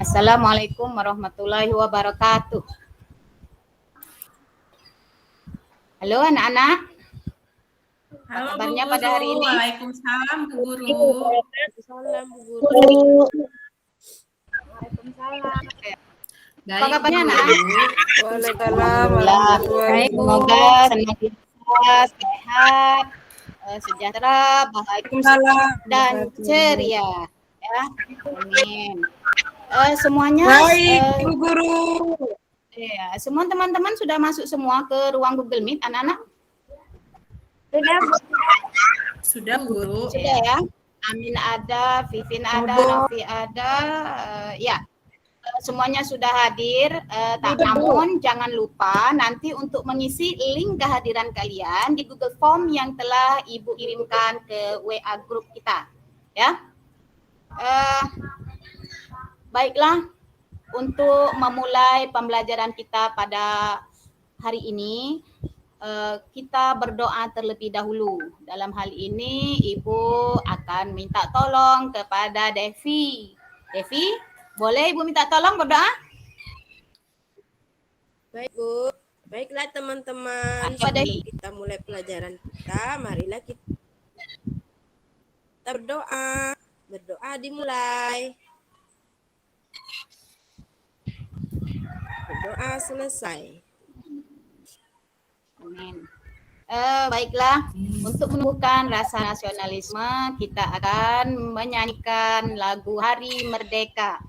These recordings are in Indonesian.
Assalamualaikum warahmatullahi wabarakatuh. Halo anak-anak. Apa Halo kabarnya Bu pada hari Guru, ini? Waalaikumsalam Bu Guru. Waalaikumsalam Bu Guru. Waalaikumsalam. Apa Baik kabarnya Bu anak-anak? Guru. Waalaikumsalam Alhamdulillah. warahmatullahi Baik, semoga senantiasa sehat, sejahtera, bahagia dan ceria. Ya, amin. Semuanya. Baik Bu Guru. Ya, semua teman-teman sudah masuk semua ke ruang Google Meet, anak-anak? Sudah Bu Guru. Sudah ya. Amin ada, Vivin ada, Novi ada, ya. Semuanya sudah hadir. Namun jangan lupa nanti untuk mengisi link kehadiran kalian di Google Form yang telah Ibu kirimkan ke WA grup kita. Ya. Baiklah. Untuk memulai pembelajaran kita pada hari ini, kita berdoa terlebih dahulu. Dalam hal ini, Ibu akan minta tolong kepada Devi. Devi, boleh Ibu minta tolong berdoa? Baik Bu. Baiklah teman-teman, sebelum kita mulai pelajaran kita, marilah kita berdoa. Berdoa dimulai. Berdoa selesai. Amin. Baiklah, untuk menumbuhkan rasa nasionalisme, kita akan menyanyikan lagu Hari Merdeka.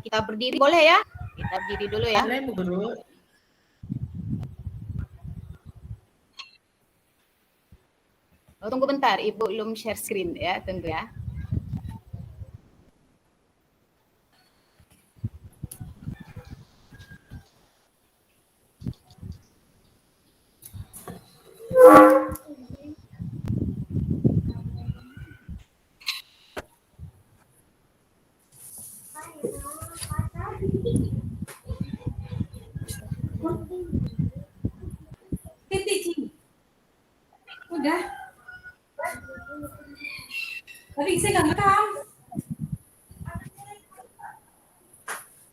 Kita berdiri boleh ya? Kita berdiri dulu ya. Boleh Bu Guru. Tunggu bentar, Ibu belum share screen ya, tunggu ya. Udah. Tapi saya nggak ngerekam.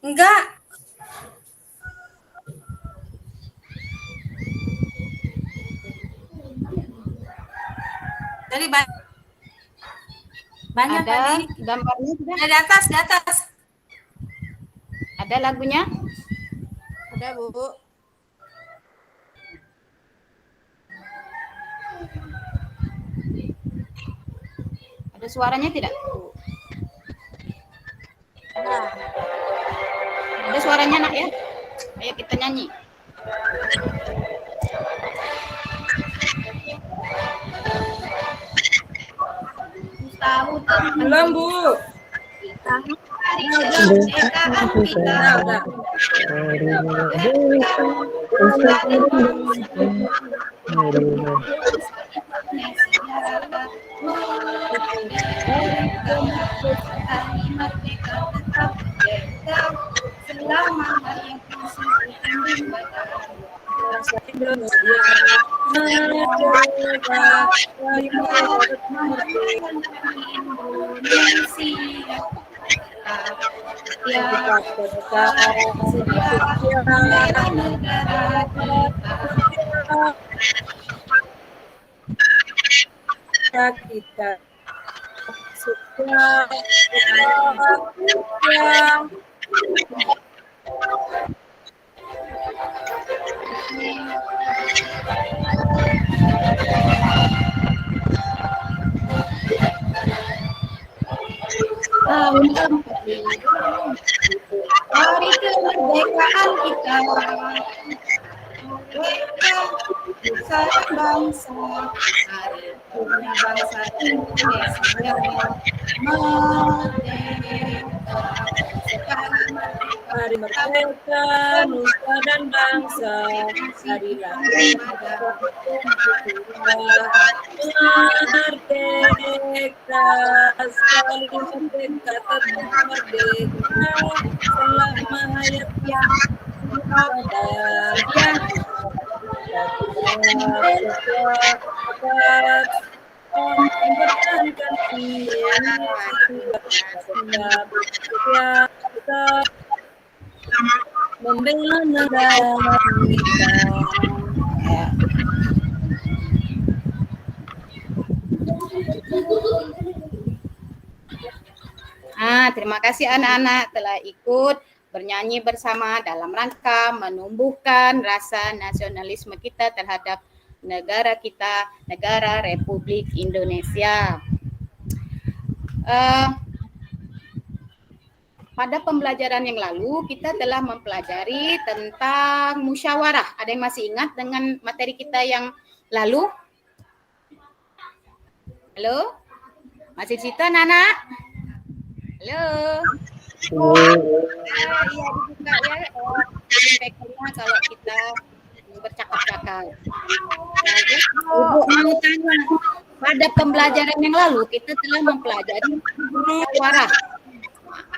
Enggak. Tadi banyak Ada tadi. gambarnya sudah? Di atas, di atas. Ada lagunya? Ada Bu. Ada suaranya tidak? Ada suaranya nak ya? Ayo kita nyanyi. Belum Bu. Kita sudah Hari kemerdekaan kita, nusa dan bangsa, hari punya bangsa Indonesia, merdeka, sekali merdeka, hari merdeka, nusa dan bangsa, hari lahir merdeka, sekali merdeka, tetap merdeka, selama hayatnya ada. mempertahankan kita membela negara kita. Terima kasih anak-anak telah ikut bernyanyi bersama dalam rangka menumbuhkan rasa nasionalisme kita terhadap negara kita, negara Republik Indonesia. Pada pembelajaran yang lalu kita telah mempelajari tentang musyawarah. Ada yang masih ingat dengan materi kita yang lalu? Halo? Masih cerita anak-anak? Halo? Iya dibuka ya. Speknya kalau kita bercakap-cakap. Ibu mau tanya, pada pembelajaran yang lalu kita telah mempelajari musyawarah.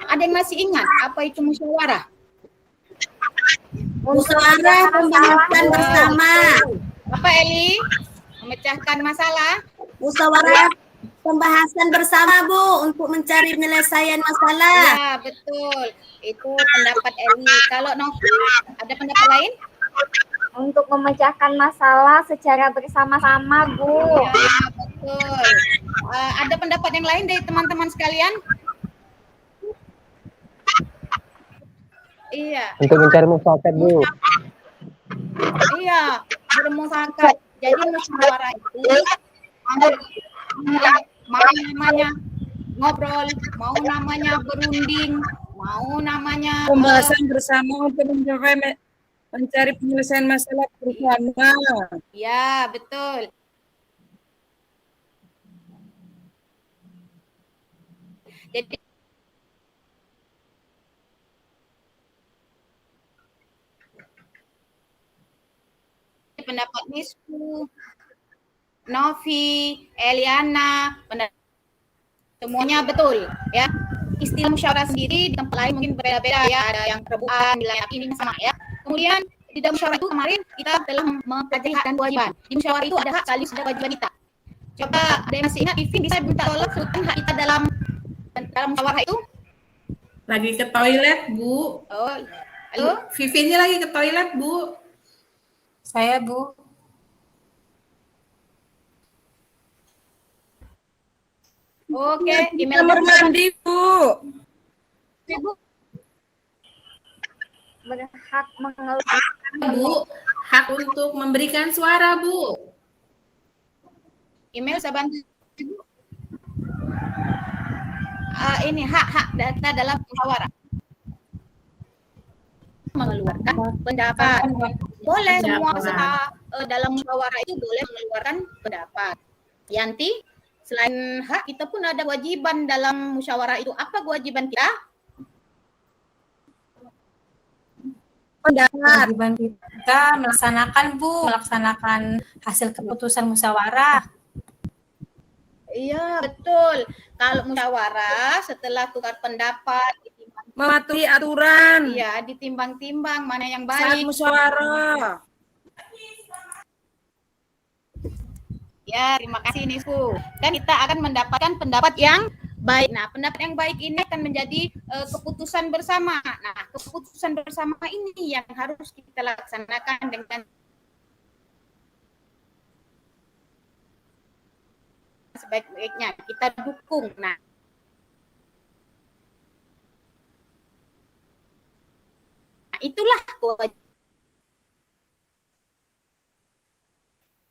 Ada yang masih ingat apa itu musyawarah? Musyawarah pembahasan bersama. Apa Eli? Memecahkan masalah? Musyawarah pembahasan bersama Bu untuk mencari penyelesaian masalah. Ya betul. Itu pendapat Eli. Kalau Novi ada pendapat lain? Untuk memecahkan masalah secara bersama-sama, Bu. Ya betul. Ada pendapat yang lain dari teman-teman sekalian? Iya. Untuk mencari mufakat, Bu. Iya, bermufakat. Jadi musyawarah itu mau namanya ngobrol, mau namanya berunding, mau namanya Pembahasan bersama untuk mencari penyelesaian masalah bersama. ya, betul. Jadi pendapat Misku, Novi, Eliana, semuanya betul ya. Istilah musyawarah sendiri di tempat lain mungkin berbeda-beda ya, ada yang rebutan, nilai ini sama ya. Kemudian di dalam musyawarah itu kemarin kita telah mempelajari hak dan kewajiban. Di musyawarah itu ada hak sekaligus ada kewajiban kita. Coba ada yang masih ingat, Ivin bisa minta tolong sebutkan hak kita dalam musyawarah itu? Lagi ke toilet, Bu. Oh, halo? Vivinya lagi ke toilet, Bu. Saya, Bu. Oke, email Kamar mandi, Bu. Ibu. Berhak mengeluarkan. Bu, hak untuk memberikan suara, Bu. Email saya bantu Ibu. Ini hak data dalam musyawarah. Mengeluarkan pendapat. Boleh semua peserta dalam musyawarah itu boleh mengeluarkan pendapat. Yanti, selain hak kita pun ada kewajiban dalam musyawarah itu. Apa kewajiban kita? Kewajiban kita melaksanakan hasil keputusan musyawarah. Iya, betul. Kalau musyawarah setelah tukar pendapat, Mematuhi aturan iya, ditimbang-timbang mana yang saat baik. musyawarah. Ya, terima kasih Nisku. Dan kita akan mendapatkan pendapat yang baik. Nah, pendapat yang baik ini akan menjadi keputusan bersama. Nah, keputusan bersama ini yang harus kita laksanakan dengan sebaik-baiknya. Kita dukung. Nah, itulah kewajiban.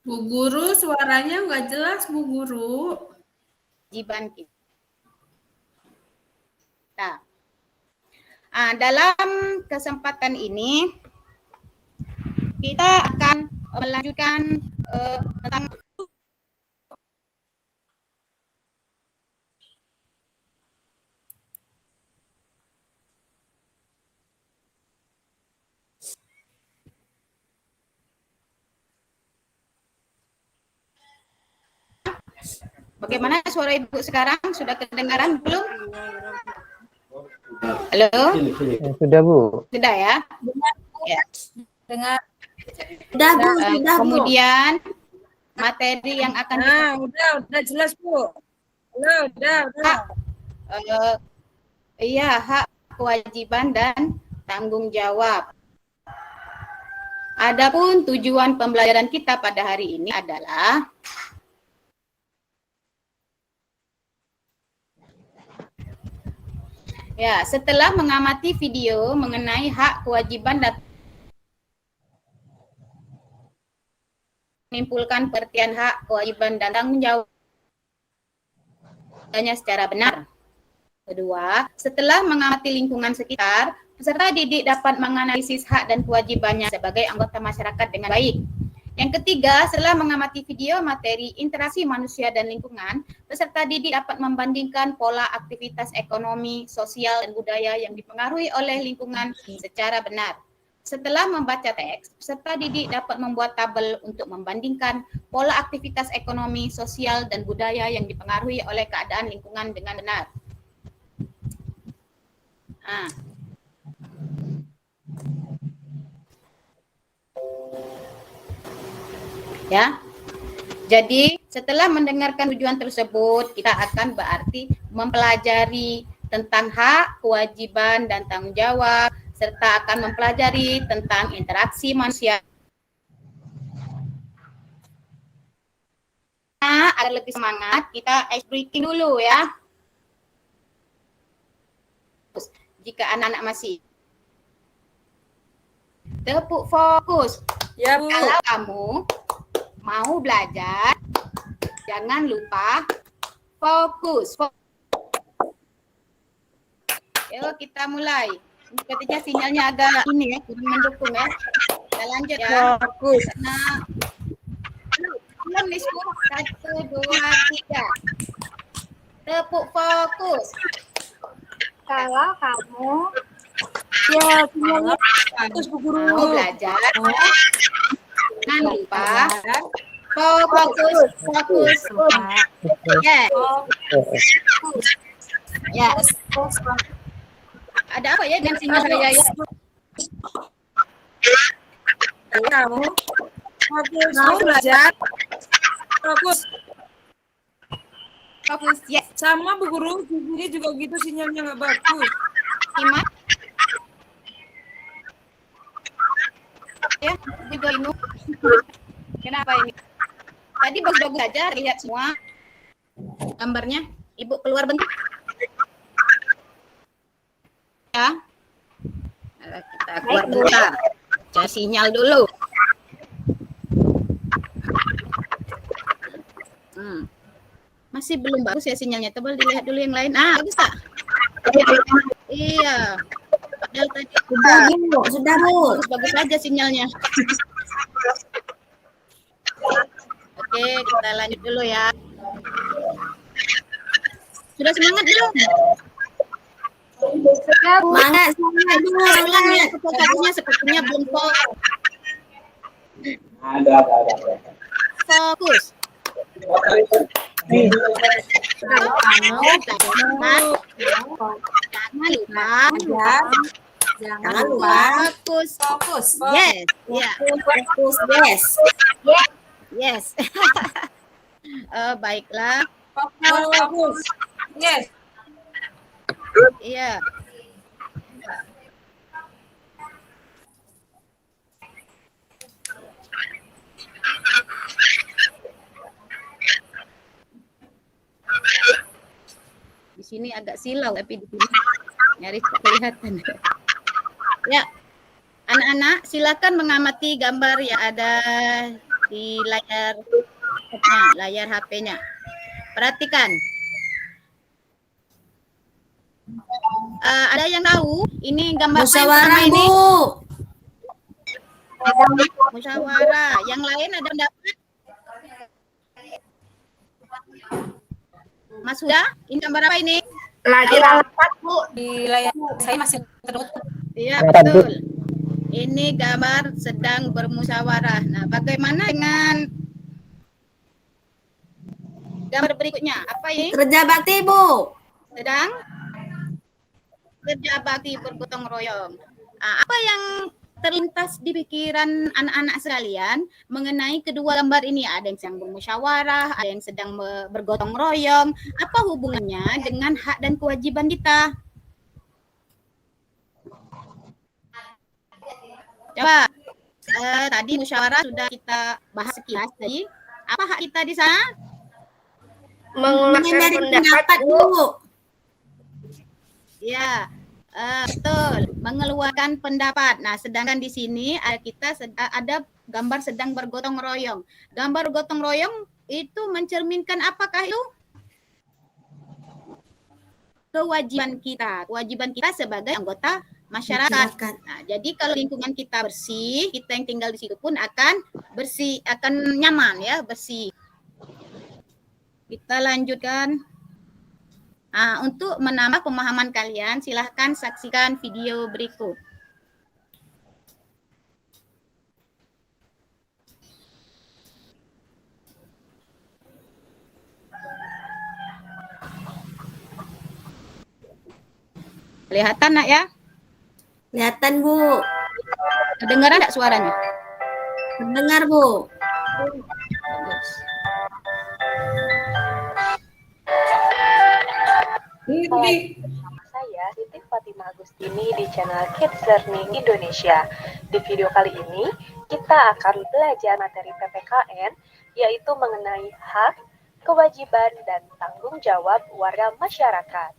Bu Guru, suaranya nggak jelas, Bu Guru. Kewajiban kita. Dalam kesempatan ini kita akan melanjutkan tentang bagaimana suara Ibu sekarang? Sudah kedengaran belum? Halo? Sudah, Bu. Sudah ya? Ya. Dengar. Sudah Bu, sudah Bu. Kemudian materi yang akan kita Udah jelas Bu. Udah. iya, hak, kewajiban dan tanggung jawab. Adapun tujuan pembelajaran kita pada hari ini adalah setelah mengamati video mengenai hak, kewajiban dan menimbulkan pengertian hak, kewajiban dan tanggung jawabnya secara benar. Kedua, setelah mengamati lingkungan sekitar, peserta didik dapat menganalisis hak dan kewajibannya sebagai anggota masyarakat dengan baik. Yang ketiga, setelah mengamati video materi interaksi manusia dan lingkungan, peserta didik dapat membandingkan pola aktivitas ekonomi, sosial, dan budaya yang dipengaruhi oleh lingkungan secara benar. Setelah membaca teks, peserta didik dapat membuat tabel untuk membandingkan pola aktivitas ekonomi, sosial, dan budaya yang dipengaruhi oleh keadaan lingkungan dengan benar. Ya. Jadi, setelah mendengarkan tujuan tersebut, kita akan berarti mempelajari tentang hak, kewajiban, dan tanggung jawab, serta akan mempelajari tentang interaksi manusia. Agar lebih semangat, kita ice breaking dulu ya. Jika anak-anak masih tepuk fokus. Ya Bu. Kalau kamu mau belajar, jangan lupa fokus. Yuk kita mulai. Sepertinya sinyalnya agak ini ya, kurang mendukung ya. Kita lanjut ya. Fokus. Nah, belum nih semua. 1, 2, 3. Tepuk fokus. Kalau kamu Ya, sinyalnya putus Bu Guru. Mau belajar, jangan lupa fokus. Ya. Ada apa ya dengan sinyal saya ya? Kamu fokus. Mau belajar. Fokus. Fokus, yes. Sama Bu Guru, di sini juga gitu sinyalnya nggak bagus. Simak. Ya, juga bingung. Kenapa ini? Tadi bagus-bagus aja, lihat semua gambarnya. Ibu keluar bentar. Ya. Kita keluar bentar. Cari sinyal dulu. Masih belum bagus ya sinyalnya. Tebal dilihat dulu yang lain. Bagus tak? Iya. Padahal tadi Sudah Bu. bagus aja sinyalnya. Oke, kita lanjut dulu ya. Sudah semangat belum? Semangat Bu. Sepertinya belum fokus. Jangan lupa Fokus. Yes. Ya. fokus. Yes. Baiklah. Fokus. Yes. Iya. Di sini agak silau tapi di sini nyaris tak kelihatan. Ya. Anak-anak silakan mengamati gambar yang ada di layar HP-nya. Perhatikan. Ada yang tahu ini gambar Musyawarah apa ini? Bu. Musyawarah. Yang lain ada pendapat? Mas Huda, ini gambar apa ini? lagi rapat Bu. Di layar saya masih tertutup. Iya, betul. Ini gambar sedang bermusyawarah. Nah, bagaimana dengan gambar berikutnya? Apa ini? Kerja bakti Bu. Sedang kerja bakti bergotong royong. Apa yang terlintas di pikiran anak-anak sekalian mengenai kedua gambar ini? Ada yang sedang bermusyawarah, ada yang sedang bergotong royong. Apa hubungannya dengan hak dan kewajiban kita? Coba, tadi musyawarah sudah kita bahas sekilas tadi. Apa hak kita di sana? Mengeluarkan pendapat, Bu. Ya, betul. Mengeluarkan pendapat. Nah, sedangkan di sini ada gambar sedang bergotong royong. Gambar gotong royong itu mencerminkan apakah itu? Kewajiban kita sebagai anggota masyarakat. Nah, jadi kalau lingkungan kita bersih, kita yang tinggal di situ pun akan bersih, akan nyaman ya, bersih. Kita lanjutkan. Nah, untuk menambah pemahaman kalian, silahkan saksikan video berikut. Kelihatan nak ya? Kelihatan, Bu. Kedengaran enggak suaranya? Mendengar, Bu. Bagus. Saya Siti Fatimah Agustini di channel Kids Learning Indonesia. Di video kali ini kita akan belajar materi PPKN yaitu mengenai hak, kewajiban, dan tanggung jawab warga masyarakat.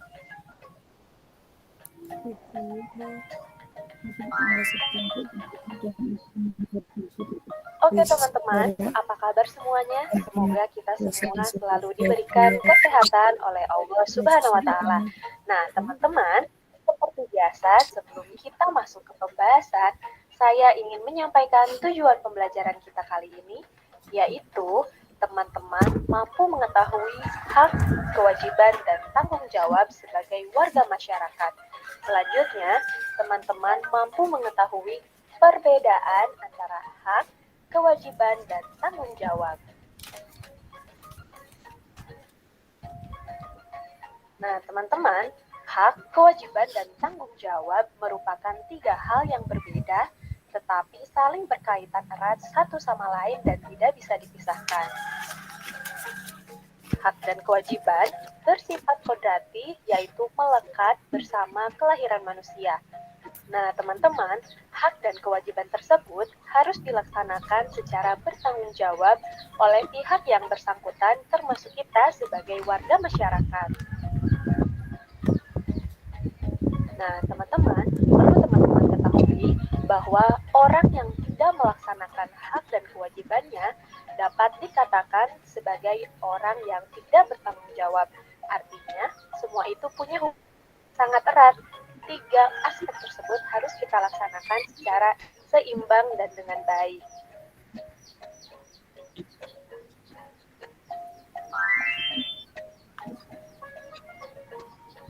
Oke teman-teman, apa kabar semuanya? Semoga kita semua selalu diberikan kesehatan oleh Allah Subhanahu wa Ta'ala. Nah teman-teman, seperti biasa sebelum kita masuk ke pembahasan, saya ingin menyampaikan tujuan pembelajaran kita kali ini, yaitu teman-teman mampu mengetahui hak, kewajiban, dan tanggung jawab sebagai warga masyarakat. Selanjutnya, teman-teman mampu mengetahui perbedaan antara hak, kewajiban, dan tanggung jawab. Nah, teman-teman, hak, kewajiban, dan tanggung jawab merupakan 3 hal yang berbeda, tetapi saling berkaitan erat satu sama lain dan tidak bisa dipisahkan. Hak dan kewajiban bersifat kodrati, yaitu melekat bersama kelahiran manusia. Nah, teman-teman, hak dan kewajiban tersebut harus dilaksanakan secara bertanggung jawab oleh pihak yang bersangkutan, termasuk kita sebagai warga masyarakat. Nah, teman-teman, perlu teman-teman ketahui bahwa orang yang tidak melaksanakan hak dan kewajibannya dapat dikatakan sebagai orang yang tidak bertanggung jawab. Artinya, semua itu punya sangat erat. 3 aspek tersebut harus kita laksanakan secara seimbang dan dengan baik.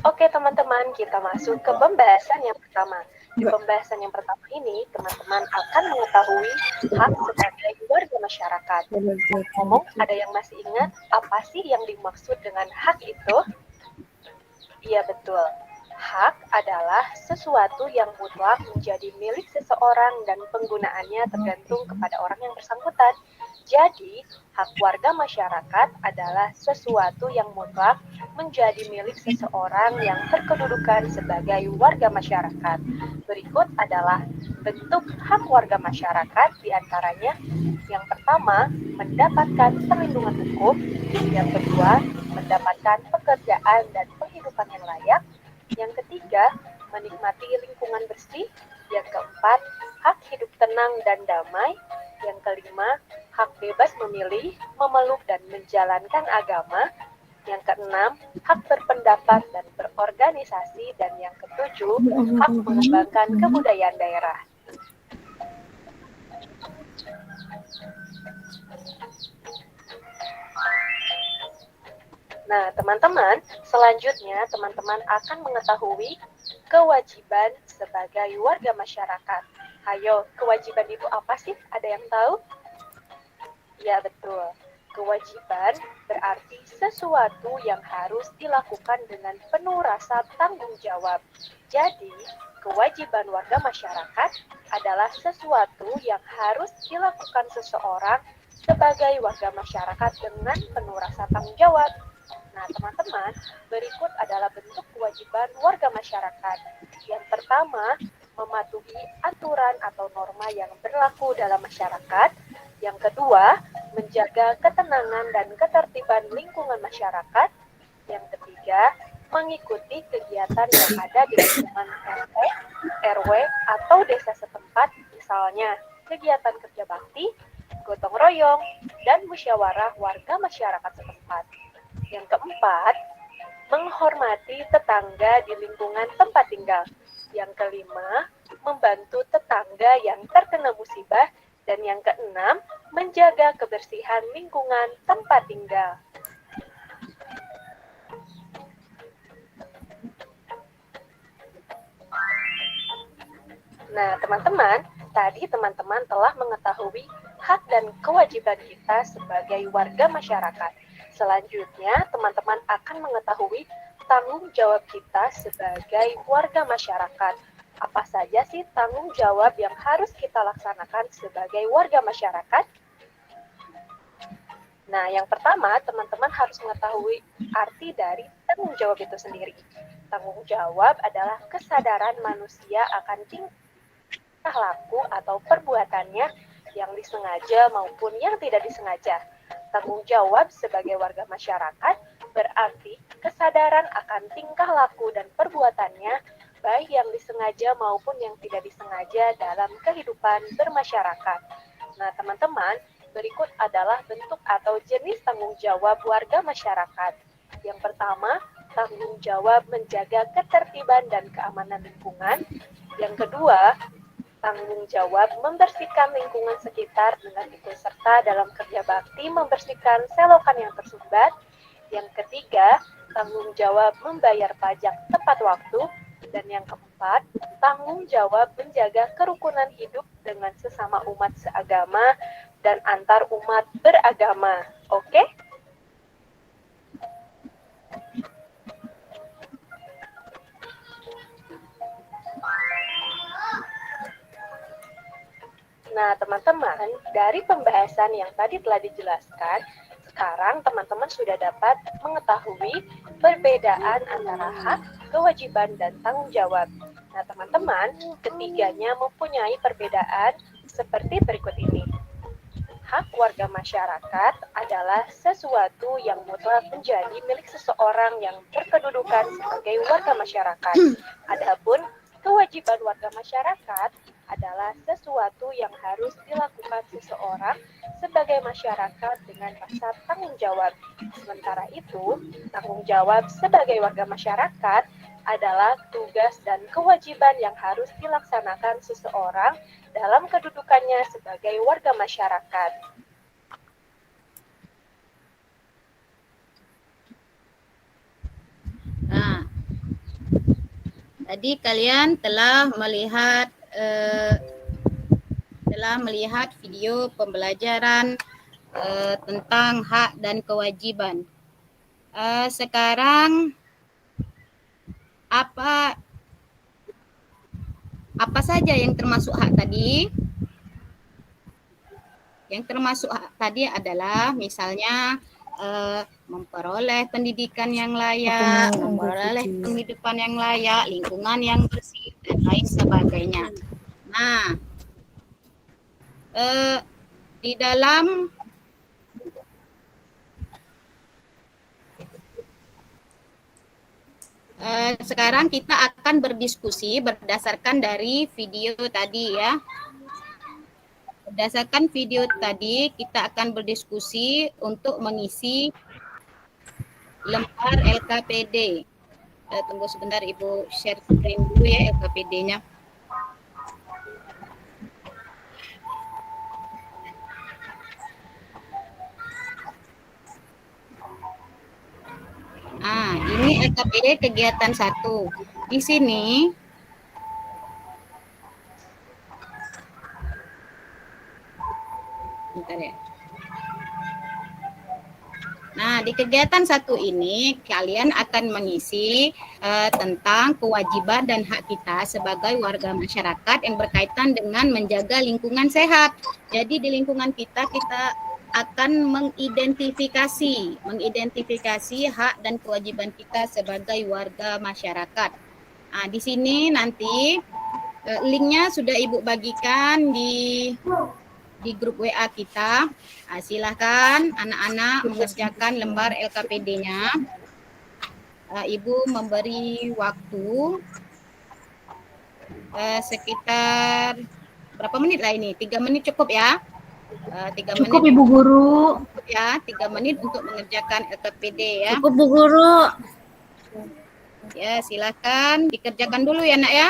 Oke teman-teman, kita masuk ke pembahasan yang pertama. Di pembahasan yang pertama ini, teman-teman akan mengetahui hak sebagai warga masyarakat. Ngomong, ada yang masih ingat apa sih yang dimaksud dengan hak itu? Iya betul. Hak adalah sesuatu yang mutlak menjadi milik seseorang dan penggunaannya tergantung kepada orang yang bersangkutan. Jadi, hak warga masyarakat adalah sesuatu yang mutlak menjadi milik seseorang yang berkedudukan sebagai warga masyarakat. Berikut adalah bentuk hak warga masyarakat, diantaranya yang pertama, mendapatkan perlindungan hukum, yang kedua, mendapatkan pekerjaan dan penghidupan yang layak, yang ketiga, menikmati lingkungan bersih, yang keempat, hak hidup tenang dan damai, yang kelima, hak bebas memilih, memeluk dan menjalankan agama, yang keenam, hak berpendapat dan berorganisasi, dan yang ketujuh, hak mengembangkan kebudayaan daerah. Nah, teman-teman, selanjutnya teman-teman akan mengetahui kewajiban sebagai warga masyarakat. Ayo, kewajiban itu apa sih? Ada yang tahu? Ya, betul. Kewajiban berarti sesuatu yang harus dilakukan dengan penuh rasa tanggung jawab. Jadi, kewajiban warga masyarakat adalah sesuatu yang harus dilakukan seseorang sebagai warga masyarakat dengan penuh rasa tanggung jawab. Nah, teman-teman, berikut adalah bentuk kewajiban warga masyarakat. Yang pertama, mematuhi aturan atau norma yang berlaku dalam masyarakat. Yang kedua, menjaga ketenangan dan ketertiban lingkungan masyarakat. Yang ketiga, mengikuti kegiatan yang ada di lingkungan RT, RW, atau desa setempat, misalnya kegiatan kerja bakti, gotong royong, dan musyawarah warga masyarakat setempat. Yang keempat, menghormati tetangga di lingkungan tempat tinggal. Yang kelima, membantu tetangga yang terkena musibah. Dan yang keenam, menjaga kebersihan lingkungan tempat tinggal. Nah, teman-teman, tadi teman-teman telah mengetahui hak dan kewajiban kita sebagai warga masyarakat. Selanjutnya, teman-teman akan mengetahui tanggung jawab kita sebagai warga masyarakat. Apa saja sih tanggung jawab yang harus kita laksanakan sebagai warga masyarakat? Nah, yang pertama, teman-teman harus mengetahui arti dari tanggung jawab itu sendiri. Tanggung jawab adalah kesadaran manusia akan tingkah laku atau perbuatannya yang disengaja maupun yang tidak disengaja. Tanggung jawab sebagai warga masyarakat berarti kesadaran akan tingkah laku dan perbuatannya baik yang disengaja maupun yang tidak disengaja dalam kehidupan bermasyarakat. Nah, teman-teman, berikut adalah bentuk atau jenis tanggung jawab warga masyarakat. Yang pertama, tanggung jawab menjaga ketertiban dan keamanan lingkungan. Yang kedua, tanggung jawab membersihkan lingkungan sekitar dengan ikut serta dalam kerja bakti membersihkan selokan yang tersumbat. Yang ketiga, tanggung jawab membayar pajak tepat waktu. Dan yang keempat, tanggung jawab menjaga kerukunan hidup dengan sesama umat seagama dan antar umat beragama. Oke? Nah, teman-teman, dari pembahasan yang tadi telah dijelaskan, sekarang teman-teman sudah dapat mengetahui perbedaan antara hak, kewajiban, dan tanggung jawab. Nah, teman-teman, ketiganya mempunyai perbedaan seperti berikut ini. Hak warga masyarakat adalah sesuatu yang mutlak menjadi milik seseorang yang berkedudukan sebagai warga masyarakat. Adapun kewajiban warga masyarakat adalah sesuatu yang harus dilakukan seseorang sebagai masyarakat dengan rasa tanggung jawab. Sementara itu, tanggung jawab sebagai warga masyarakat adalah tugas dan kewajiban yang harus dilaksanakan seseorang dalam kedudukannya sebagai warga masyarakat. Nah, tadi kalian telah melihat video pembelajaran tentang hak dan kewajiban. Sekarang apa saja yang termasuk hak tadi? Yang termasuk hak tadi adalah misalnya memperoleh pendidikan yang layak, memperoleh penghidupan yang layak, lingkungan yang bersih, dan lain sebagainya. Nah, di dalam sekarang kita akan berdiskusi berdasarkan dari video tadi ya. Berdasarkan video tadi, kita akan berdiskusi untuk mengisi lembar LKPD. Tunggu sebentar, Ibu share screen dulu ya LKPD-nya. Ini LKPD kegiatan 1. Di sini bentar ya. Nah, di kegiatan satu ini kalian akan mengisi tentang kewajiban dan hak kita sebagai warga masyarakat yang berkaitan dengan menjaga lingkungan sehat. Jadi di lingkungan kita akan mengidentifikasi hak dan kewajiban kita sebagai warga masyarakat. Nah, di sini nanti linknya sudah Ibu bagikan di grup WA kita. Silahkan anak-anak mengerjakan lembar LKPD-nya. Ibu memberi waktu sekitar berapa menit lah ini? 3 menit cukup ya? 3 Cukup menit Ibu Guru. ya, 3 menit untuk mengerjakan LKPD ya. Cukup Bu Guru. Ya, silakan dikerjakan dulu ya, Nak ya.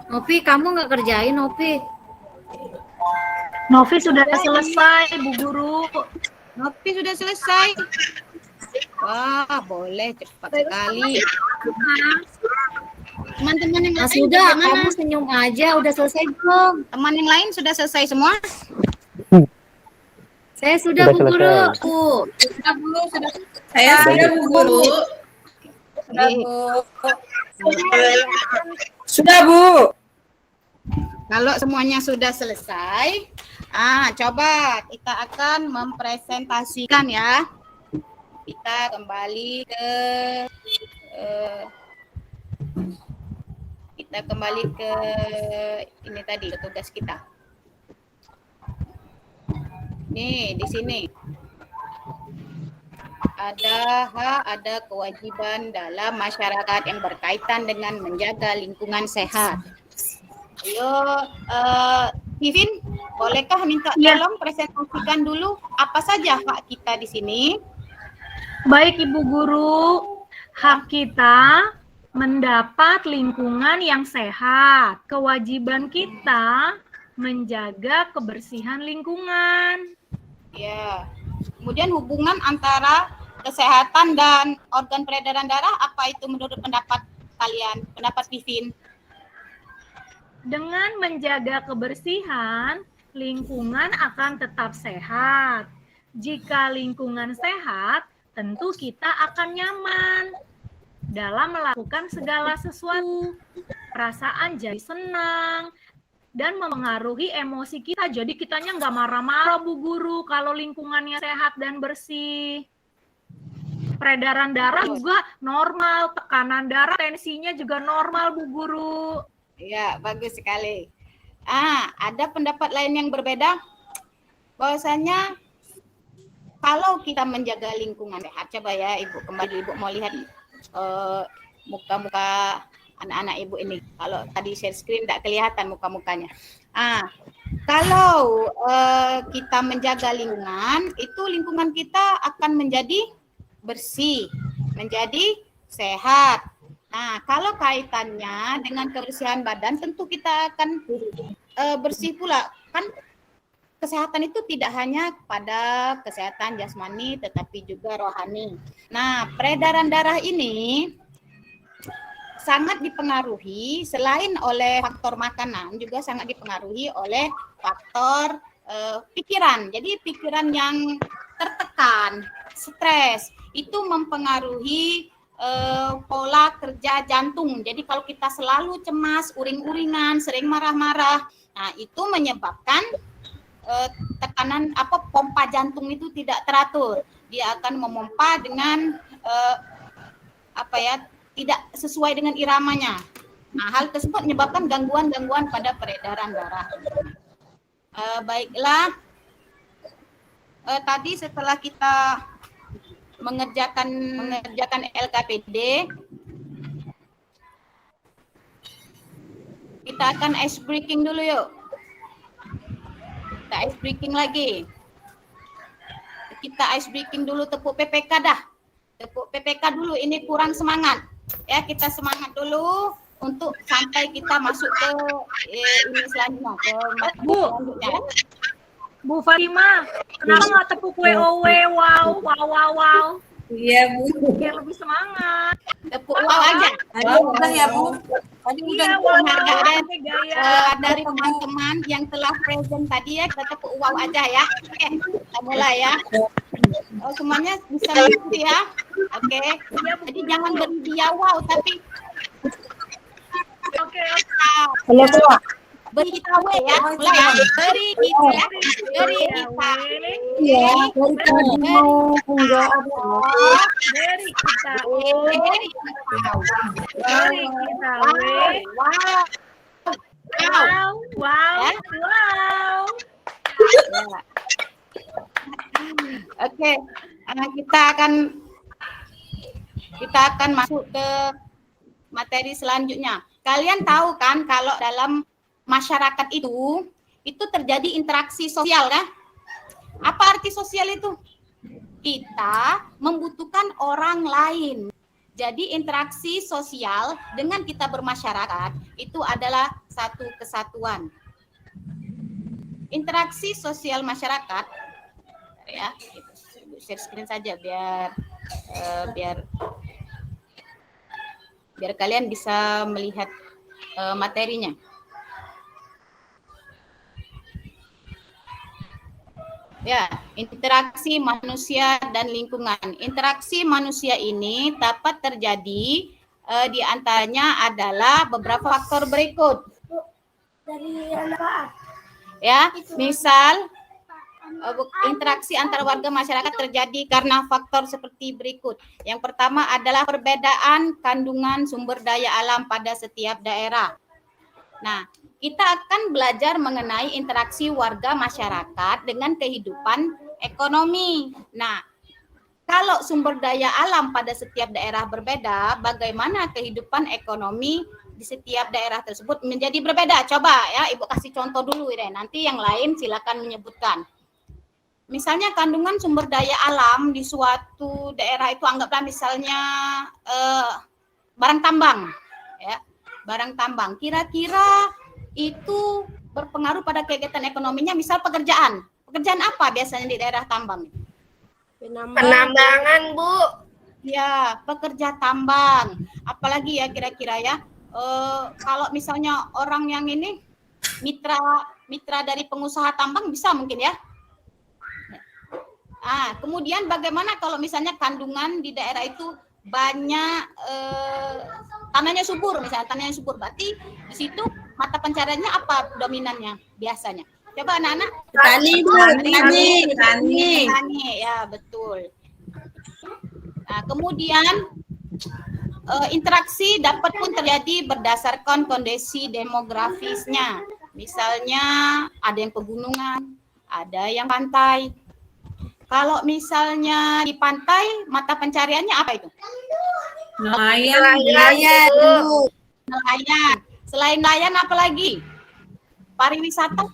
Novi, kamu nggak kerjain, Novi? Novi sudah selesai Bu Guru. Novi sudah selesai. Wah, boleh cepat sekali. Teman-teman yang lain Sudah, bagaimana? kamu senyum aja. Udah selesai belum? Teman yang lain sudah selesai semua? Saya sudah Sudah Bu Guru. selesai. Saya sudah Bu Guru. Sudah, Bu. Kalau semuanya sudah selesai, coba kita akan mempresentasikan ya. Kita kembali ke ini tadi, ke tugas kita. Nih, di sini. Ada hak, ada kewajiban dalam masyarakat yang berkaitan dengan menjaga lingkungan sehat. Ayo, Vivin, bolehkah minta tolong presentasikan dulu apa saja hak kita di sini? Baik Ibu Guru, hak kita mendapat lingkungan yang sehat. Kewajiban kita menjaga kebersihan lingkungan. Ya. Kemudian hubungan antara kesehatan dan organ peredaran darah, apa itu menurut pendapat kalian, pendapat Vivin? Dengan menjaga kebersihan, lingkungan akan tetap sehat. Jika lingkungan sehat, tentu kita akan nyaman dalam melakukan segala sesuatu. Perasaan jadi senang dan mempengaruhi emosi kita. Jadi kitanya nggak marah-marah Bu Guru kalau lingkungannya sehat dan bersih. Peredaran darah juga normal, tekanan darah, tensinya juga normal Bu Guru. Ya, bagus sekali. Ada pendapat lain yang berbeda? Bahwasanya kalau kita menjaga lingkungan sehat, coba ya Ibu, kembali Ibu mau lihat muka-muka anak-anak Ibu ini. Kalau tadi share screen tidak kelihatan muka-mukanya. Kalau kita menjaga lingkungan, itu lingkungan kita akan menjadi bersih, menjadi sehat. Nah, kalau kaitannya dengan kebersihan badan, tentu kita akan bersih pula. Kan kesehatan itu tidak hanya pada kesehatan jasmani, tetapi juga rohani. Nah, peredaran darah ini sangat dipengaruhi selain oleh faktor makanan, juga sangat dipengaruhi oleh faktor pikiran. Jadi pikiran yang tertekan, stres, itu mempengaruhi pola kerja jantung. Jadi kalau kita selalu cemas, uring-uringan, sering marah-marah, nah itu menyebabkan tekanan pompa jantung itu tidak teratur. Dia akan memompa dengan tidak sesuai dengan iramanya. Nah, hal tersebut menyebabkan gangguan-gangguan pada peredaran darah. Baiklah, tadi setelah kita mengerjakan LKPD, kita akan ice breaking dulu yuk. Kita ice breaking lagi. Kita ice breaking dulu, tepuk PPK dah. Tepuk PPK dulu, ini kurang semangat. Ya, kita semangat dulu untuk sampai kita masuk ke ini selanjutnya, ke Bu. selanjutnya. Bu Fatima, kenapa nggak tepuk WOW? Wow. Iya, Bu. biar lebih semangat. Tepuk wow aja. Tadi udah ya, Bu. Tadi udah. Iya, Penghargaan gaya. dari teman-teman yang telah present tadi ya, kita tepuk wow aja ya. Oke, kita mulai ya. Oh, semuanya bisa mengikuti ya. Oke. Jadi jangan berhenti ya wow, tapi Oke. beri kita W ya. Mulai ya. Beri kita ya. Beri kita. Iya, Beri kita. Dari kita Beri kita. dari kita Wow. wow wow Ya. wow. Oke, kita akan masuk ke materi selanjutnya. Kalian tahu kan kalau dalam masyarakat itu terjadi interaksi sosial kan? Apa arti sosial itu? Kita membutuhkan orang lain. Jadi interaksi sosial dengan kita bermasyarakat itu adalah satu kesatuan. Interaksi sosial masyarakat ya, share screen saja biar kalian bisa melihat materinya. Ya, interaksi manusia dan lingkungan. Interaksi manusia ini dapat terjadi di antaranya adalah beberapa faktor berikut. Dari apa? Ya, misal interaksi antar warga masyarakat terjadi karena faktor seperti berikut. Yang pertama adalah perbedaan kandungan sumber daya alam pada setiap daerah. Nah, kita akan belajar mengenai interaksi warga masyarakat dengan kehidupan ekonomi. Nah, kalau sumber daya alam pada setiap daerah berbeda, bagaimana kehidupan ekonomi di setiap daerah tersebut menjadi berbeda? Coba ya, Ibu kasih contoh dulu deh. Nanti yang lain silakan menyebutkan. Misalnya kandungan sumber daya alam di suatu daerah itu anggaplah misalnya barang tambang, ya, barang tambang. Kira-kira itu berpengaruh pada kegiatan ekonominya, misal pekerjaan. Pekerjaan apa biasanya di daerah tambang? Penambangan, Bu. Ya, pekerja tambang. Apalagi ya kira-kira ya, kalau misalnya orang yang ini mitra dari pengusaha tambang bisa mungkin ya. Kemudian bagaimana kalau misalnya kandungan di daerah itu banyak tanahnya subur, misalnya tanahnya subur, berarti di situ mata pencariannya apa dominannya biasanya? Coba anak-anak. Petani, ya betul. Nah, kemudian interaksi dapat pun terjadi berdasarkan kondisi demografisnya. Misalnya ada yang pegunungan, ada yang pantai. Kalau misalnya di pantai, mata pencariannya apa itu? Nelayan. Selain nelayan apa lagi? Pariwisata?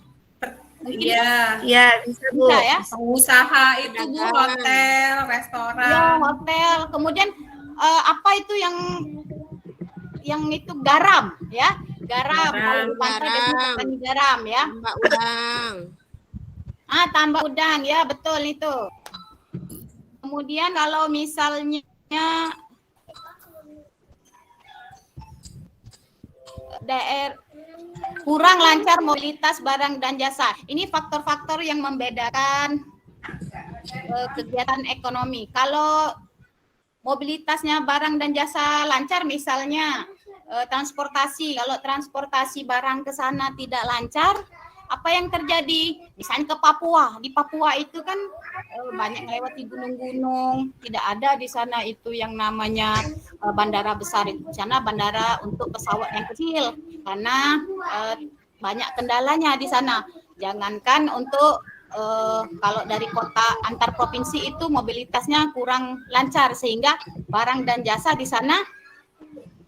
Iya. Ya, bisa, Bu. Bisa ya? Pengusaha itu, Bu, hotel, restoran. Ya, hotel. Kemudian apa itu yang itu garam ya? Garam. Kalau di pantai biasanya petani garam ya. Tambak udang. Tambak udang ya, betul itu. Kemudian kalau misalnya kurang lancar mobilitas barang dan jasa. Ini faktor-faktor yang membedakan kegiatan ekonomi. Kalau mobilitasnya barang dan jasa lancar, misalnya transportasi. Kalau transportasi barang ke sana tidak lancar, apa yang terjadi? Misalnya ke Papua. Di Papua itu kan banyak melewati gunung-gunung. Tidak ada di sana itu yang namanya bandara besar. Di sana bandara untuk pesawat yang kecil. Karena banyak kendalanya di sana. Jangankan untuk kalau dari kota antar provinsi itu mobilitasnya kurang lancar. Sehingga barang dan jasa di sana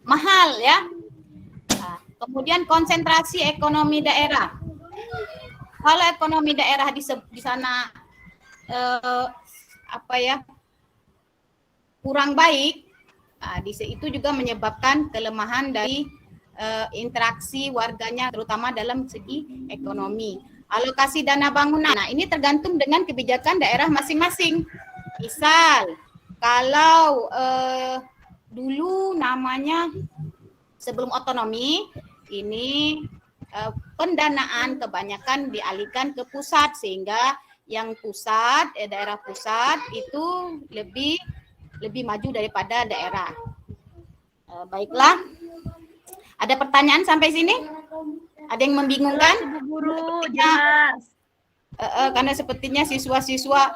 mahal ya. Nah, kemudian konsentrasi ekonomi daerah. Kalau ekonomi daerah di sana kurang baik, itu juga menyebabkan kelemahan dari interaksi warganya, terutama dalam segi ekonomi. Alokasi dana bangunan, nah ini tergantung dengan kebijakan daerah masing-masing. Misal kalau dulu namanya sebelum otonomi ini pendanaan kebanyakan dialihkan ke pusat, sehingga yang pusat daerah pusat itu lebih maju daripada daerah. Baiklah, ada pertanyaan sampai sini? Ada yang membingungkan? Bu Guru, jelas. Karena sepertinya siswa-siswa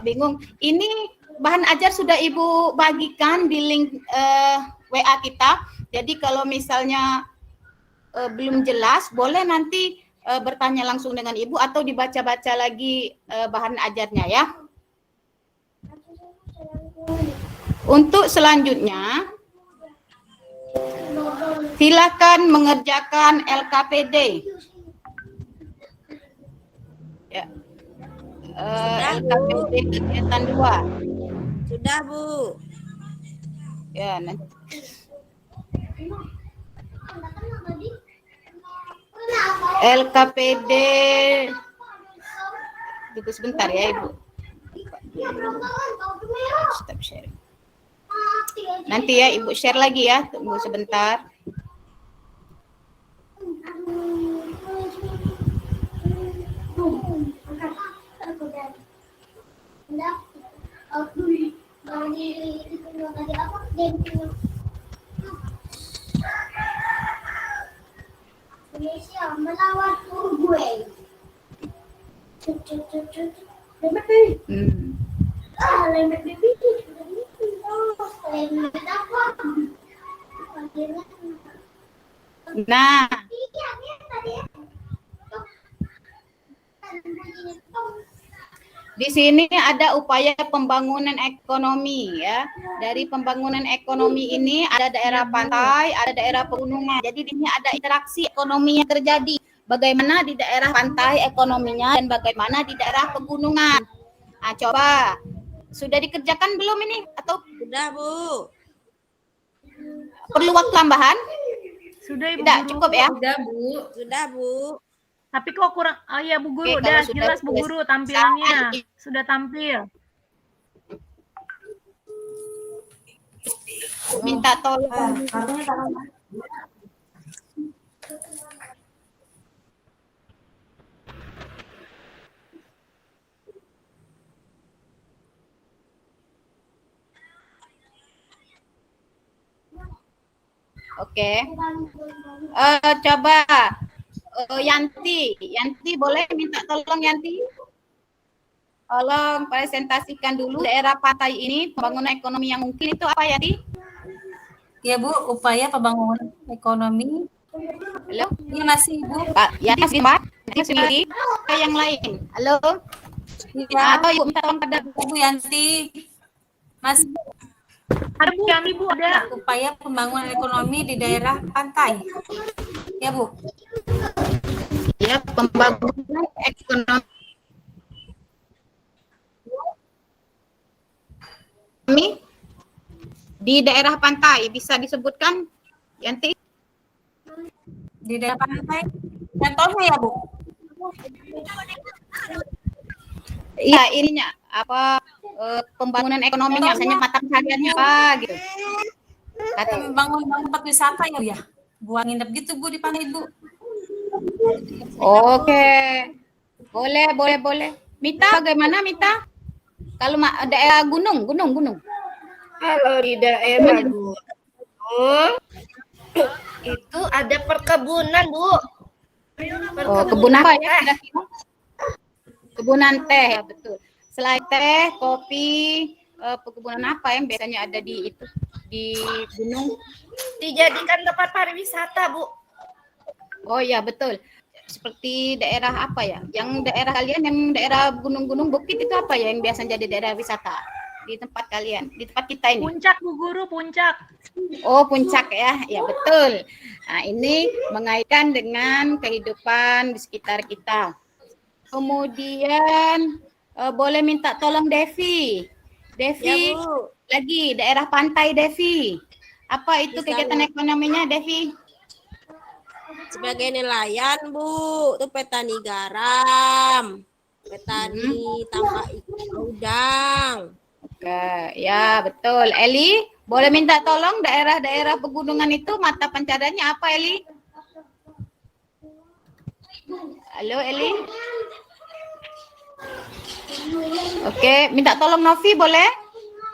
bingung. Ini bahan ajar sudah Ibu bagikan di link WA kita. Jadi kalau misalnya belum jelas, boleh nanti bertanya langsung dengan Ibu atau dibaca-baca lagi bahan ajarnya ya. Untuk selanjutnya, silakan mengerjakan LKPD. Ya. LKPD kegiatan 2. Sudah, Bu. Ya, nanti. LKPD. Tunggu sebentar ya, Ibu. Stop sharing. Nanti ya Ibu share lagi ya, tunggu sebentar. Indonesia melawan Uruguay. Lembek baby. Nah, di sini ada upaya pembangunan ekonomi ya. Dari pembangunan ekonomi ini ada daerah pantai, ada daerah pegunungan. Jadi di sini ada interaksi ekonomi yang terjadi. Bagaimana di daerah pantai ekonominya dan bagaimana di daerah pegunungan. Nah, coba sudah dikerjakan belum ini atau Sudah, Bu. perlu waktu tambahan? Sudah Ibu Tidak, Guru. cukup ya. Sudah, Bu. Sudah, Bu. Tapi kok kurang, oh iya Bu Guru, Oke, udah kalau sudah jelas Bu Guru tampilannya. Sudah tampil. Minta tolong. Oke. Coba Yanti boleh minta tolong Yanti? Tolong presentasikan dulu daerah pantai ini, pembangunan ekonomi yang mungkin itu apa Yanti? Ya Bu, upaya pembangunan ekonomi. Halo? Iya masih Bu. Ya masih Mbak? Yanti sendiri? Yang lain? Halo? Iya. Atau Ibu minta tolong pada Bu Yanti. Mas, Ada Bu yang Ibu ada. upaya pembangunan ekonomi di daerah pantai. Ya Bu. ya pembangunan ekonomi di daerah pantai bisa disebutkan Yanti? Di daerah pantai. Contohnya ya Bu. Iya ininya apa pembangunan ekonominya misalnya mata pencahariannya apa gitu. Kata Membangun tempat wisata ya Bu ya. Buat nginep gitu Bu di pantai Bu. Oke. Boleh. Mita bagaimana Mita? Kalau daerah gunung. Kalau di daerah gunung itu ada perkebunan, Bu. Kebun apa ya? Kebunan teh, ya betul. Selain teh, kopi, perkebunan apa yang biasanya ada di itu di gunung? Dijadikan tempat pariwisata, Bu. Oh ya betul. Seperti daerah apa ya? Yang daerah kalian yang daerah gunung-gunung bukit itu apa ya yang biasa jadi daerah wisata di tempat kalian, di tempat kita ini? Puncak Bu Guru, puncak. Oh puncak ya, ya betul. Nah ini mengaitkan dengan kehidupan di sekitar kita. Kemudian boleh minta tolong Devi. Devi Ya, Bu. lagi daerah pantai Devi. Apa itu kegiatan ekonominya Devi? Sebagai nelayan, Bu, itu petani garam, petani tambak ikan udang. Oke, ya betul. Eli, boleh minta tolong daerah-daerah pegunungan itu mata pencariannya apa, Eli? Halo, Eli. Oke, minta tolong Novi boleh?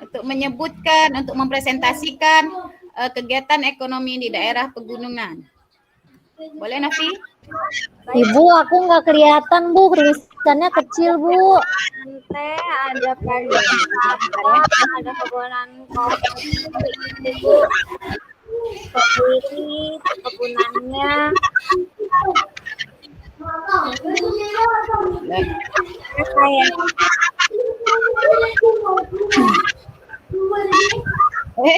Untuk menyebutkan, untuk mempresentasikan kegiatan ekonomi di daerah pegunungan. Boleh, Novi? Ibu, aku nggak kelihatan, Bu. Tulisannya kecil, Bu. Nanti ada pariwisata, ada kebun kopi, Bu. Kopi, kebunannya.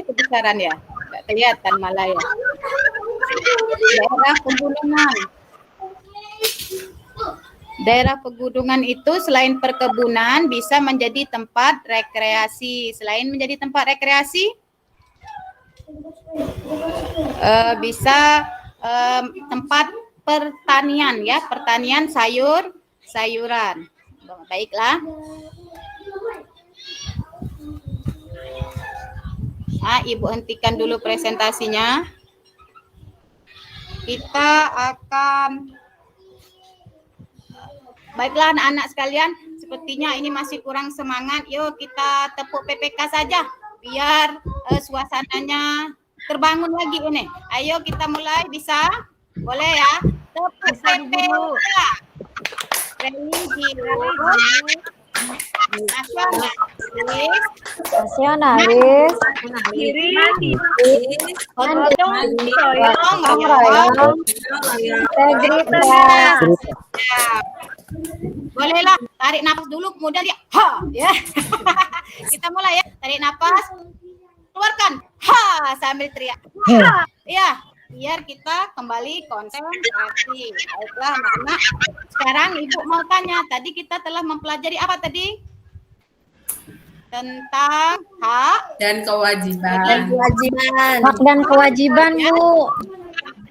Kebesaran ya? Nggak kelihatan malah ya. Daerah pegunungan. Daerah pegunungan itu selain perkebunan bisa menjadi tempat rekreasi. Selain menjadi tempat rekreasi, bisa tempat pertanian ya, pertanian sayuran. Baiklah. Ibu hentikan dulu presentasinya. Kita akan, baiklah anak-anak sekalian, sepertinya ini masih kurang semangat. Yuk kita tepuk PPK saja biar suasananya terbangun lagi ini. Ayo kita mulai, bisa? Boleh ya? Tepuk PPK. Nasionalis. Bolehlah tarik nafas dulu, kemudian ya, ya. Kita mulai ya, tarik nafas, keluarkan, sambil teriak, ya, biar kita kembali konsentrasi. Baiklah anak-anak, sekarang ibu mau tanya, tadi kita telah mempelajari apa tadi? Tentang hak dan kewajiban. Hak dan kewajiban, Bu.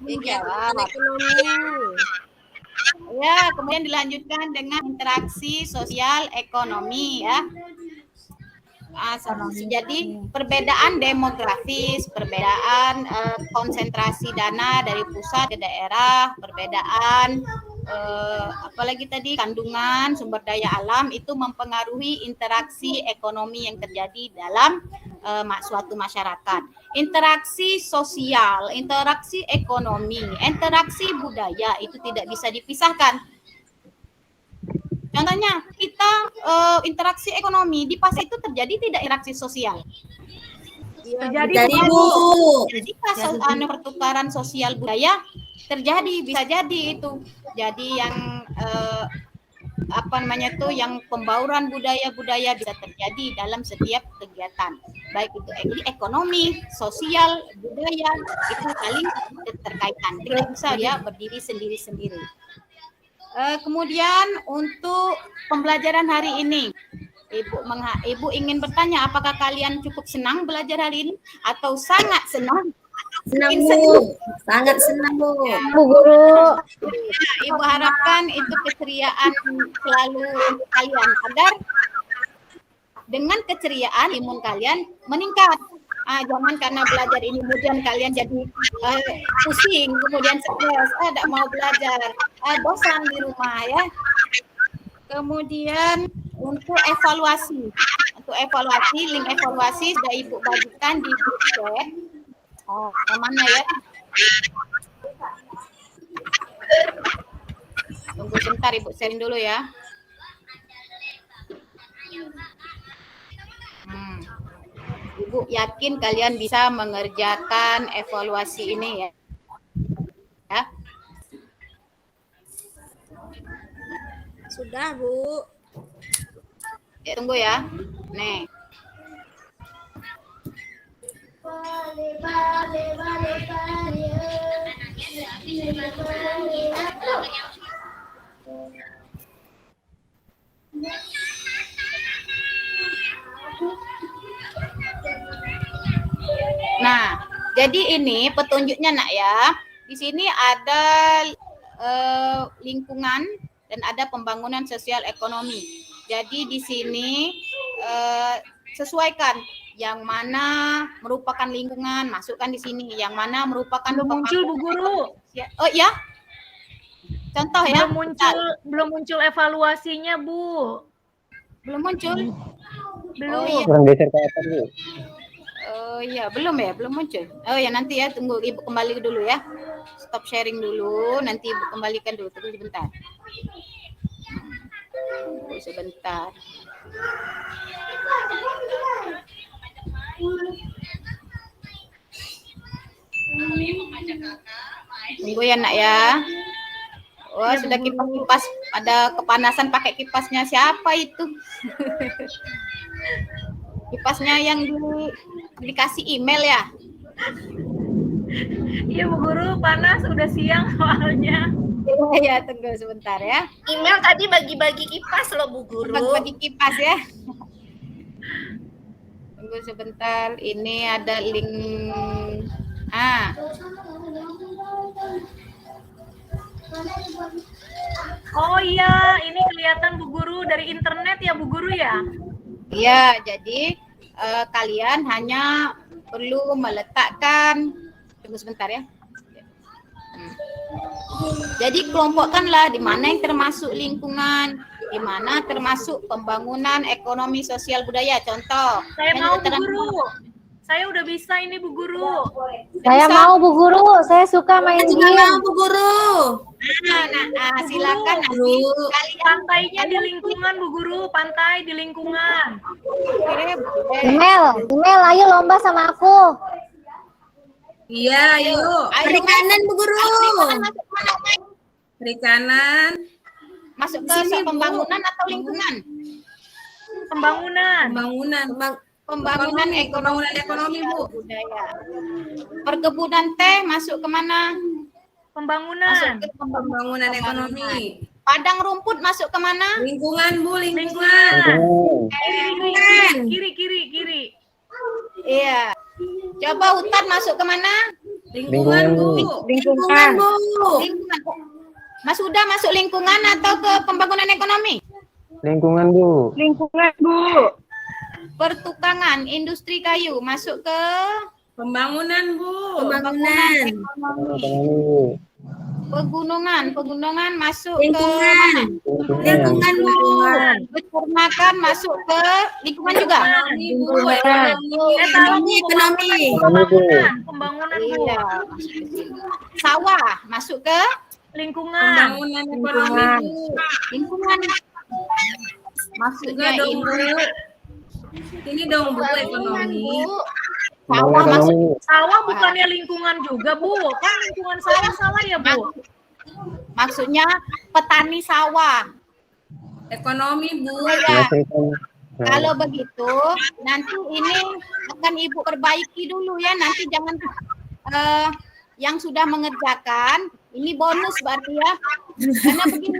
Kegiatan ekonomi. Ya, kemudian dilanjutkan dengan interaksi sosial ekonomi ya. Jadi perbedaan demografis, perbedaan konsentrasi dana dari pusat ke daerah, perbedaan apalagi tadi kandungan sumber daya alam itu mempengaruhi interaksi ekonomi yang terjadi dalam suatu masyarakat. Interaksi sosial, interaksi ekonomi, interaksi budaya itu tidak bisa dipisahkan. Contohnya kita interaksi ekonomi di pasar itu terjadi tidak interaksi sosial. Terjadi, Bu. Jadi pertukaran sosial budaya terjadi, bisa jadi itu. Jadi yang yang pembauran budaya-budaya bisa terjadi dalam setiap kegiatan. Baik itu ekonomi, sosial, budaya itu saling terkaitan. Tidak bisa dia berdiri sendiri-sendiri. Kemudian untuk pembelajaran hari ini, Ibu ingin bertanya, apakah kalian cukup senang belajar hari ini atau sangat senang? Senang, Bu. Sangat senang, Bu. Bu Guru. Ibu harapkan itu keceriaan selalu untuk kalian agar dengan keceriaan imun kalian meningkat. Jangan karena belajar ini kemudian kalian jadi pusing, kemudian stres, tidak mau belajar, bosan di rumah ya. Kemudian untuk evaluasi, link evaluasi sudah Ibu bagikan di grup chat. Mana ya? Tunggu sebentar, Ibu sharing dulu ya. Ibu yakin kalian bisa mengerjakan evaluasi ini ya. Sudah, Bu. Ya, tunggu ya. Nih. Nah, jadi ini petunjuknya nak ya. Di sini ada lingkungan dan ada pembangunan sosial ekonomi. Jadi di sini sesuaikan yang mana merupakan lingkungan, masukkan di sini. Yang mana merupakan Belum muncul Bu Guru. Oh ya. Contoh ya. Belum muncul evaluasinya, Bu. Belum muncul. Belum. Oh, iya. Kurang geser ke atas, Bu. Oh iya, belum muncul. Oh ya, nanti ya, tunggu Ibu kembali dulu ya. Stop sharing dulu, nanti Ibu kembalikan dulu, tunggu sebentar. Tunggu sebentar. Tunggu ya nak ya. Wah, sudah kipas-kipas, ada kepanasan pakai kipasnya siapa itu? Kipasnya yang dikasih email ya? Iya Bu Guru, panas, udah siang soalnya. Iya, tunggu sebentar ya. Email tadi bagi-bagi kipas loh Bu Guru. Bagi kipas ya. Tunggu sebentar, ini ada link. Oh iya, ini kelihatan Bu Guru dari internet ya Bu Guru ya? Iya, jadi kalian hanya perlu meletakkan, tunggu sebentar ya. Jadi kelompokkanlah di mana yang termasuk lingkungan, di mana termasuk pembangunan ekonomi sosial budaya. Contoh. Saya mau Bu Guru. Saya udah bisa ini Bu Guru. Saya mau Bu Guru, saya suka main game. Mau Bu Guru. Silakan nanti pantainya di lingkungan Bu Guru, pantai di lingkungan. Email, ayo lomba sama aku. Iya, ayo. Perikanan Bu Guru. Perikanan. Masuk ke pembangunan atau lingkungan? Pembangunan. Pembangunan ekonomi Bu. Budaya. Perkebunan teh masuk ke mana? Pembangunan. Masuk ke Pembangunan ekonomi. Padang rumput masuk ke mana? Lingkungan Bu, lingkungan. Kiri. Iya. Coba hutan masuk ke mana? Lingkungan Bu. Lingkungan Bu. Lingkungan. Mas Uda masuk lingkungan atau ke pembangunan ekonomi? Lingkungan Bu. Lingkungan Bu. Pertukangan, industri kayu masuk ke Pembangunan Bu. Pembangunan. Ekonomi. Pegunungan masuk Lingkungan. ke Lingkungan Bu. peternakan masuk ke lingkungan juga. Ekonomi. Pembangunan Bu. Iya. Sawah masuk ke Lingkungan. Pembangunan ekonomi Bu. lingkungan. Maksudnya Juga dong, Bu. ini Ini dong Bu, ekonomi. sawah masuk. Sawah bukannya lingkungan juga Bu? Kan lingkungan sawah ya Bu? Maksudnya petani sawah. Ekonomi Bu. Ya. Kalau begitu, nanti ini akan Ibu perbaiki dulu ya. Nanti jangan yang sudah mengerjakan, ini bonus berarti ya. Karena begini,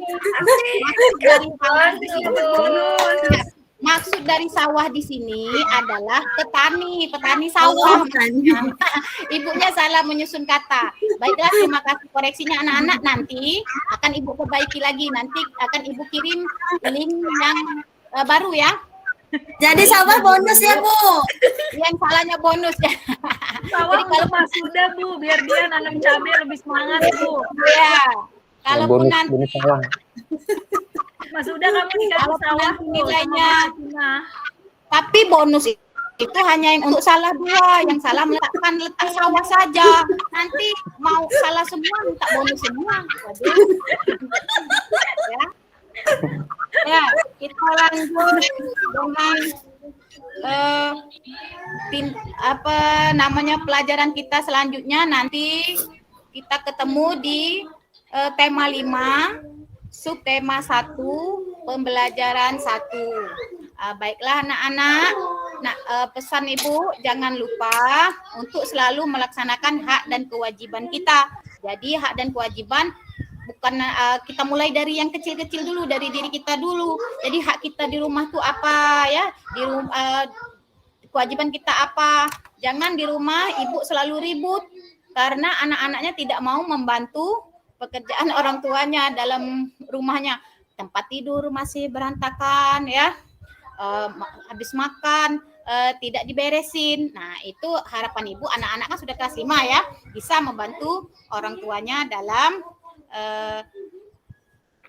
maksud dari sawah di sini adalah petani sawah. Ibunya salah menyusun kata. Baiklah, terima kasih koreksinya anak-anak. Nanti akan Ibu perbaiki lagi. Nanti akan Ibu kirim link yang baru ya. Jadi sawah bonus ya Bu. Yang salahnya bonus ya. Sawah kalau Mas Uda Bu, biar dia nanam cabai lebih semangat Bu. Ya. Kalaupun nanti Mas Uda kamu dikasih sawah nilainya. Tapi bonus itu hanya yang untuk salah dua, yang salah meletakkan letak sawah saja. Nanti mau salah semua minta bonus semua. Ya. Ya, kita lanjut dengan pelajaran kita selanjutnya. Nanti kita ketemu di tema 5, subtema 1, pembelajaran 1. Baiklah anak-anak, pesan Ibu jangan lupa untuk selalu melaksanakan hak dan kewajiban kita. Jadi hak dan kewajiban bukan kita mulai dari yang kecil-kecil dulu, dari diri kita dulu. Jadi hak kita di rumah tuh apa ya? Kewajiban kita apa? Jangan di rumah Ibu selalu ribut karena anak-anaknya tidak mau membantu pekerjaan orang tuanya dalam rumahnya. Tempat tidur masih berantakan ya. Habis makan tidak diberesin. Nah, itu harapan Ibu, anak-anak kan sudah kelas 5 ya, bisa membantu orang tuanya dalam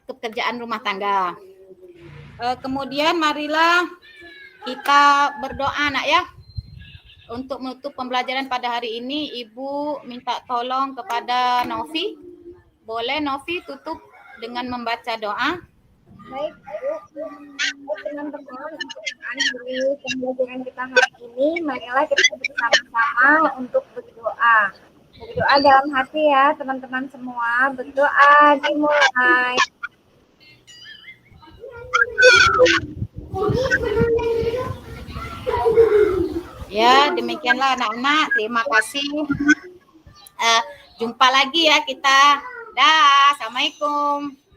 pekerjaan rumah tangga. Kemudian marilah kita berdoa nak ya. Untuk menutup pembelajaran pada hari ini, Ibu minta tolong kepada Novi. Boleh Novi tutup dengan membaca doa? Baik, Bu. Teman-teman, untuk mengakhiri pembelajaran kita hari ini, marilah kita bersama-sama untuk berdoa. Berdoa dalam hati ya, teman-teman semua. Berdoa dimulai. Ya, demikianlah anak-anak. Terima kasih. Jumpa lagi ya kita. Dah, assalamualaikum.